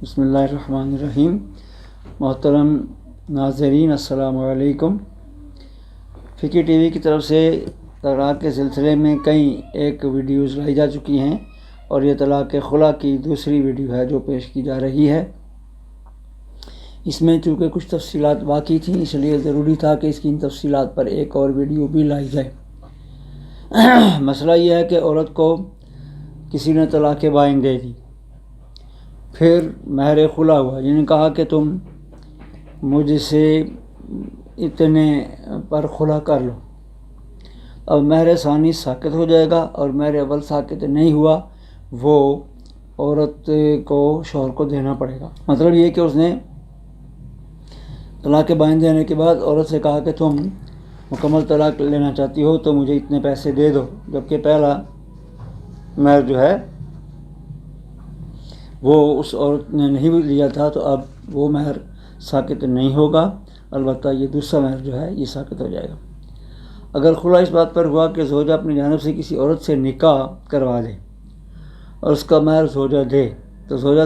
بسم اللہ الرحمن الرحیم۔ محترم ناظرین السلام علیکم۔ فقہ ٹی وی کی طرف سے طلاق کے سلسلے میں ایک ویڈیوز لائی جا چکی ہیں اور یہ طلاق خلا کی دوسری ویڈیو ہے جو پیش کی جا رہی ہے۔ اس میں چونکہ کچھ تفصیلات باقی تھیں اس لیے ضروری تھا کہ اس کی ان تفصیلات پر ایک اور ویڈیو بھی لائی جائے۔ مسئلہ یہ ہے کہ عورت کو کسی نے طلاق بائن دے دی، پھر مہر خلا ہوا، جنہوں نے کہا کہ تم مجھ سے اتنے پر خلا کر لو۔ اب مہر ثانی ساقط ہو جائے گا اور مہر اول ساقط نہیں ہوا، وہ عورت کو شوہر کو دینا پڑے گا۔ مطلب یہ کہ اس نے طلاق بائن دینے کے بعد عورت سے کہا کہ تم مکمل طلاق لینا چاہتی ہو تو مجھے اتنے پیسے دے دو، جبکہ پہلا مہر جو ہے وہ اس عورت نے نہیں لیا تھا، تو اب وہ مہر ساقط نہیں ہوگا، البتہ یہ دوسرا مہر جو ہے یہ ساقط ہو جائے گا۔ اگر خلا اس بات پر ہوا کہ زوجہ اپنی جانب سے کسی عورت سے نکاح کروا دے اور اس کا مہر زوجہ دے تو زوجہ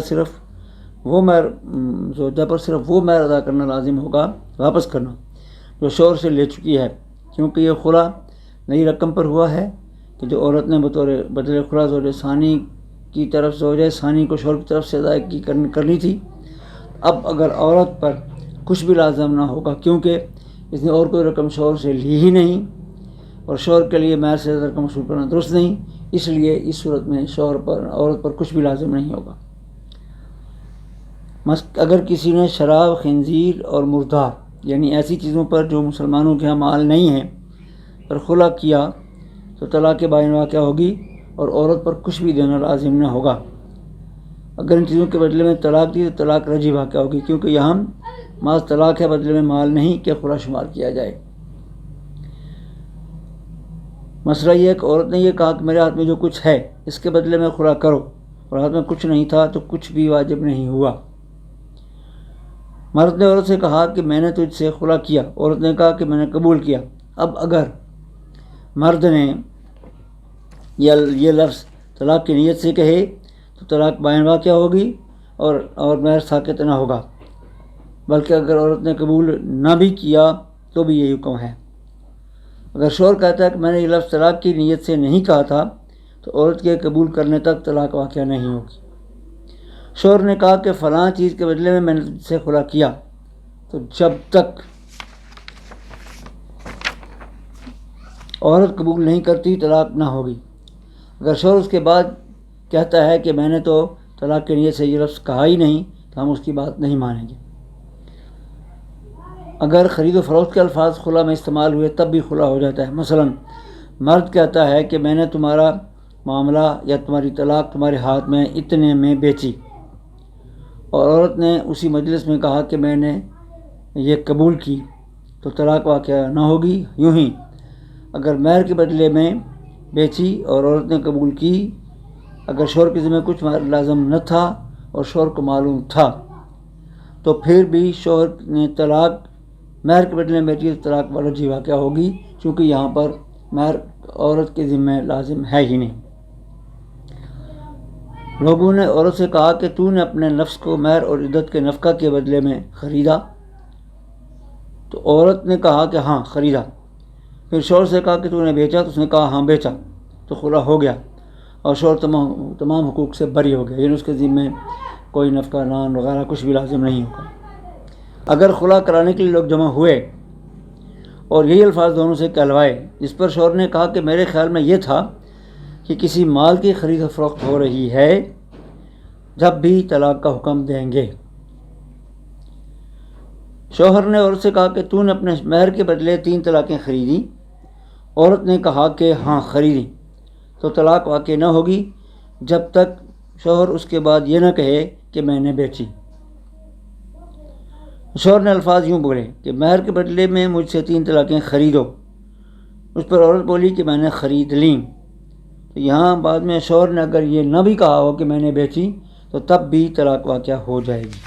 پر صرف وہ مہر ادا کرنا لازم ہوگا، واپس کرنا، جو شوہر سے لے چکی ہے، کیونکہ یہ خلا نئی رقم پر ہوا ہے کہ جو عورت نے بطور بدل خلا زوجہ ثانی کی طرف زوجہ ثانی کو شوہر کی طرف سے ادائیگی کرنی تھی۔ اب اگر عورت پر کچھ بھی لازم نہ ہوگا، کیونکہ اس نے اور کوئی رقم شوہر سے لی ہی نہیں اور شوہر کے لیے مہر سے زیادہ رقم وصول کرنا درست نہیں، اس لیے اس صورت میں عورت پر کچھ بھی لازم نہیں ہوگا۔ اگر کسی نے شراب، خنزیر اور مردار یعنی ایسی چیزوں پر جو مسلمانوں کے ہاں مال نہیں ہیں پر خلا کیا تو طلاق بائن واقع ہوگی اور عورت پر کچھ بھی دینا لازم نہ ہوگا۔ اگر ان چیزوں کے بدلے میں طلاق دی تو طلاق رجعی واقع ہوگی، کیونکہ یہاں محض طلاق ہے، بدلے میں مال نہیں کہ خلا شمار کیا جائے۔ مسئلہ یہ ہے کہ عورت نے یہ کہا کہ میرے ہاتھ میں جو کچھ ہے اس کے بدلے میں خلا کرو، اور ہاتھ میں کچھ نہیں تھا تو کچھ بھی واجب نہیں ہوا۔ مرد نے عورت سے کہا کہ میں نے تجھ سے خلا کیا، عورت نے کہا کہ میں نے قبول کیا۔ اب اگر مرد نے یہ لفظ طلاق کی نیت سے کہے تو طلاق بائن واقع ہوگی اور مہر ساقط نہ ہوگا، بلکہ اگر عورت نے قبول نہ بھی کیا تو بھی یہی حکم ہے۔ اگر شوہر کہتا ہے کہ میں نے یہ لفظ طلاق کی نیت سے نہیں کہا تھا تو عورت کے قبول کرنے تک طلاق واقع نہیں ہوگی۔ شوہر نے کہا کہ فلاں چیز کے بدلے میں نے تجھ سے خلا کیا، تو جب تک عورت قبول نہیں کرتی طلاق نہ ہوگی۔ اگر شوہر اس کے بعد کہتا ہے کہ میں نے تو طلاق کی نیت سے یہ لفظ کہا ہی نہیں تو ہم اس کی بات نہیں مانیں گے۔ اگر خرید و فروخت کے الفاظ خلا میں استعمال ہوئے تب بھی خلا ہو جاتا ہے۔ مثلا مرد کہتا ہے کہ میں نے تمہارا معاملہ یا تمہاری طلاق تمہارے ہاتھ میں اتنے میں بیچی، اور عورت نے اسی مجلس میں کہا کہ میں نے یہ قبول کی، تو طلاق واقع نہ ہوگی۔ یوں ہی اگر مہر کے بدلے میں بیچی اور عورت نے قبول کی، اگر شوہر کے ذمہ کچھ لازم نہ تھا اور شوہر کو معلوم تھا تو پھر بھی شوہر نے طلاق مہر کے بدلے میں بیچی تو طلاق رجعی واقع ہوگی، چونکہ یہاں پر مہر عورت کے ذمہ لازم ہے ہی نہیں۔ لوگوں نے عورت سے کہا کہ تو نے اپنے نفس کو مہر اور عدت کے نفقہ کے بدلے میں خریدا، تو عورت نے کہا کہ ہاں خریدا۔ پھر شوہر سے کہا کہ تو نے بیچا، تو اس نے کہا ہاں بیچا، تو خلا ہو گیا اور شوہر تمام حقوق سے بری ہو گیا، یعنی اس کے ذمہ کوئی نفقہ نان وغیرہ کچھ بھی لازم نہیں ہوگا۔ اگر خلا کرانے کے لیے لوگ جمع ہوئے اور یہی الفاظ دونوں سے کہلوائے، جس پر شوہر نے کہا کہ میرے خیال میں یہ تھا کہ کسی مال کی خرید و فروخت ہو رہی ہے، جب بھی طلاق کا حکم دیں گے۔ شوہر نے عورت سے کہا کہ تو نے اپنے مہر کے بدلے 3 طلاقیں خریدی، عورت نے کہا کہ ہاں خریدی، تو طلاق واقع نہ ہوگی جب تک شوہر اس کے بعد یہ نہ کہے کہ میں نے بیچی۔ شوہر نے الفاظ یوں بولے کہ مہر کے بدلے میں مجھ سے 3 طلاقیں خریدو، اس پر عورت بولی کہ میں نے خرید لیں، تو یہاں بعد میں شوہر نے اگر یہ نہ بھی کہا ہو کہ میں نے بیچی تو تب بھی طلاق واقع ہو جائے گی۔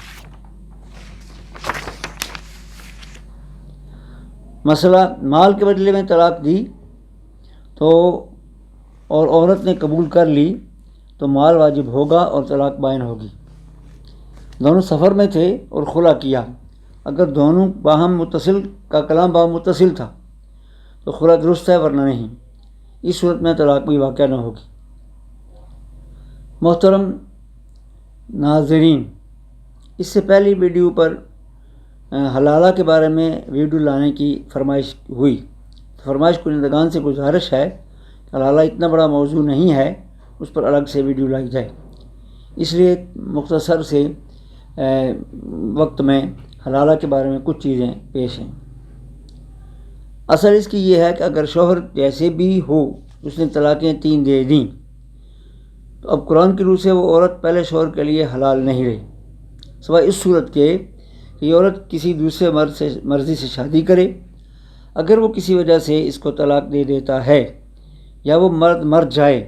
مسئلہ مال کے بدلے میں طلاق دی تو اور عورت نے قبول کر لی تو مال واجب ہوگا اور طلاق بائن ہوگی۔ دونوں سفر میں تھے اور خلا کیا، اگر دونوں باہم متصل کا کلام باہم متصل تھا تو خلا درست ہے، ورنہ نہیں، اس صورت میں طلاق بھی واقع نہ ہوگی۔ محترم ناظرین، اس سے پہلی ویڈیو پر حلالہ کے بارے میں ویڈیو لانے کی فرمائش ہوئی، فرمائش کنندگان سے گزارش ہے کہ حلالہ اتنا بڑا موضوع نہیں ہے اس پر الگ سے ویڈیو لائی جائے، اس لیے مختصر سے وقت میں حلالہ کے بارے میں کچھ چیزیں پیش ہیں۔ اصل اس کی یہ ہے کہ اگر شوہر جیسے بھی ہو اس نے طلاقیں 3 دے دیں تو اب قرآن کی روح سے وہ عورت پہلے شوہر کے لیے حلال نہیں رہی، سوائے اس صورت کے کہ یہ عورت کسی دوسرے مرد سے مرضی سے شادی کرے۔ اگر وہ کسی وجہ سے اس کو طلاق دے دیتا ہے یا وہ مرد مر جائے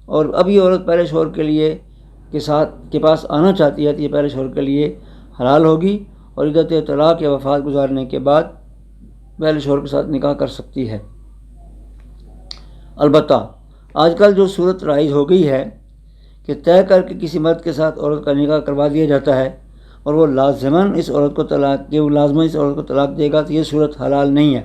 اور اب یہ عورت پہلے شوہر کے پاس آنا چاہتی ہے تو یہ پہلے شوہر کے لیے حلال ہوگی اور عدت طلاق یا وفات گزارنے کے بعد پہلے شوہر کے ساتھ نکاح کر سکتی ہے۔ البتہ آج کل جو صورت رائج ہو گئی ہے کہ طے کر کے کسی مرد کے ساتھ عورت کا نکاح کروا دیا جاتا ہے اور وہ لازماً اس عورت کو طلاق دے گا، تو یہ صورت حلال نہیں ہے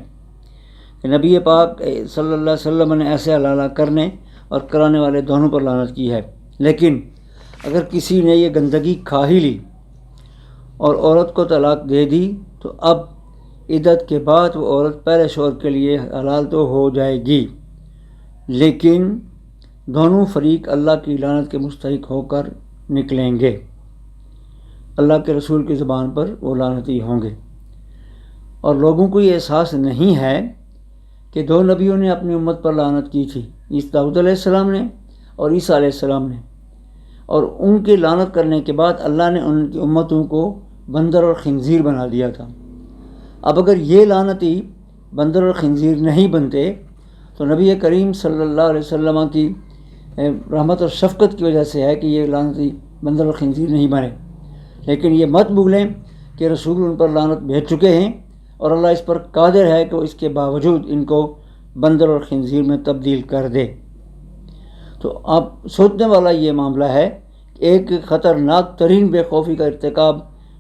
کہ نبی پاک صلی اللہ علیہ وسلم نے ایسے حلالہ کرنے اور کرانے والے دونوں پر لعنت کی ہے۔ لیکن اگر کسی نے یہ گندگی کھا ہی لی اور عورت کو طلاق دے دی تو اب عدت کے بعد وہ عورت پہلے شوہر کے لیے حلال تو ہو جائے گی، لیکن دونوں فریق اللہ کی لعنت کے مستحق ہو کر نکلیں گے، اللہ کے رسول کی زبان پر وہ لعنتی ہوں گے۔ اور لوگوں کو یہ احساس نہیں ہے کہ 2 نبیوں نے اپنی امت پر لعنت کی تھی، داؤد علیہ السلام نے اور عیسیٰ علیہ السلام نے، اور ان کی لعنت کرنے کے بعد اللہ نے ان کی امتوں کو بندر اور خنزیر بنا دیا تھا۔ اب اگر یہ لعنتی بندر اور خنزیر نہیں بنتے تو نبی کریم صلی اللہ علیہ وسلم کی رحمت اور شفقت کی وجہ سے ہے کہ یہ لعنتی بندر اور خنزیر نہیں بنے، لیکن یہ مت بھولیں کہ رسول ان پر لعنت بھیج چکے ہیں اور اللہ اس پر قادر ہے کہ وہ اس کے باوجود ان کو بندر اور خنزیر میں تبدیل کر دے۔ تو اب سوچنے والا یہ معاملہ ہے کہ ایک خطرناک ترین بے خوفی کا ارتکاب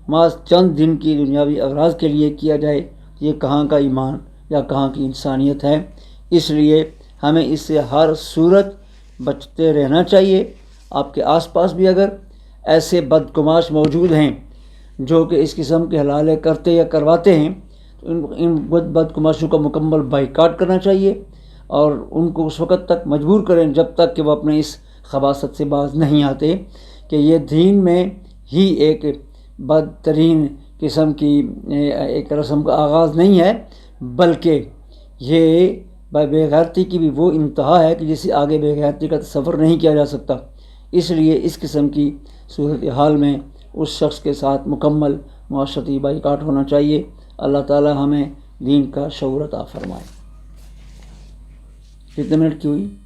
محض چند دن کی دنیاوی اغراض کے لیے کیا جائے، یہ کہاں کا ایمان یا کہاں کی انسانیت ہے؟ اس لیے ہمیں اس سے ہر صورت بچتے رہنا چاہیے۔ آپ کے آس پاس بھی اگر ایسے بدگماش موجود ہیں جو کہ اس قسم کے حلالے کرتے یا کرواتے ہیں تو ان بدگماشوں کا مکمل بائیکاٹ کرنا چاہیے اور ان کو اس وقت تک مجبور کریں جب تک کہ وہ اپنے اس خباثت سے باز نہیں آتے کہ یہ دین میں ہی ایک بدترین قسم کی ایک رسم کا آغاز نہیں ہے، بلکہ یہ بے غیرتی کی بھی وہ انتہا ہے کہ جسے آگے بے غیرتی کا تصور نہیں کیا جا سکتا۔ اس لیے اس قسم کی صورتحال میں اس شخص کے ساتھ مکمل معاشرتی بائیکاٹ ہونا چاہیے۔ اللہ تعالی ہمیں دین کا شعور عطا فرمائے۔ کتنے منٹ کی ہوئی؟